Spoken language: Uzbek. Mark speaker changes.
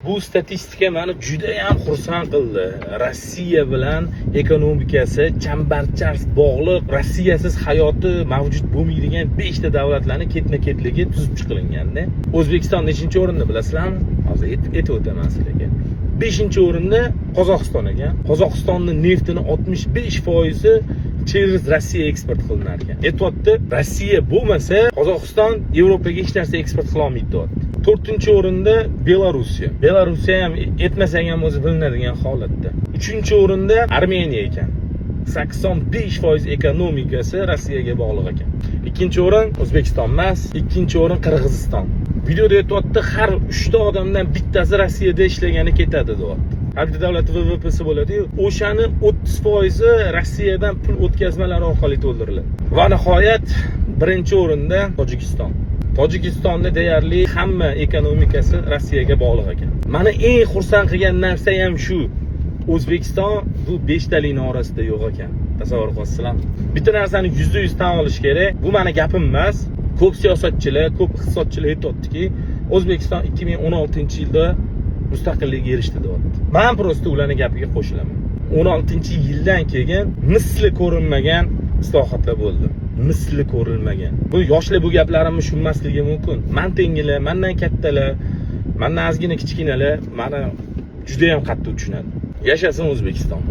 Speaker 1: Bu statistika meni juda ham xursand qildi. Rossiya bilan ekonomikasi chambarchas bog'liq, Rossiyasiz hayoti mavjud bo'lmaydigan 5 ta davlatlarni ketma-ketligi tuzib chiqilganda, O'zbekiston nechinchi o'rinda bilasizlarmi? Hozir aytib o'taman sizlarga. 5-o'rinda Qozog'iston ekan. Qozog'istonning neftining 65% через Rossiya eksport qilinar ekan. Aytibdi, Rossiya bo'lmasa Qozog'iston Yevropaga hech narsa eksport qila olmaydi deyapti. 4-o'rinda Belorussiya. Belorussiya ham etmasang ham o'zi bilinadigan holatda. 3-o'rinda Armeniya ekan. 85% ekonomikasi Rossiyaga bog'liq ekan. 2-o'rin O'zbekiston emas, 2-o'rin Qirg'iziston. Videoda aytibdi, har 3 ta odamdan bittasi Rossiyada ishlagani ketadi deyapti. Har bir davlat VVP'si bo'ladi-yu, o'shani 30% Rossiyadan pul o'tkazmalari orqali to'ldiriladi. Va nihoyat 1-o'rinda Tojikiston. Tojikistonda deyarli hamma ekonomikasi Rossiyaga bog'liq ekan. Meni eng xursand qilgan narsa ham shu. O'zbekiston bu 5 talikning orasida yo'q ekan. Tasavvur qilasizlarmi? Bitta narsani %100 tan olish kerak. Bu meni gapim emas. Ko'p siyosatchilar, ko'p iqtisodchilar aytayaptiki, O'zbekiston 2016-yilda mustaqillikka erishdi deyapti. Men prosta ularning gapiga qo'shilaman. 16-yildan keyin misli ko'rinmagan islohotlar bo'ldi. Misli ko'rilmagan. Bu yoshlar bu gaplarimni tushunmasligi mumkin. Men tengilar, mendan kattalar, mendan ozgina kichkinalar meni juda ham qattiq tushunadi. Yashasin O'zbekiston.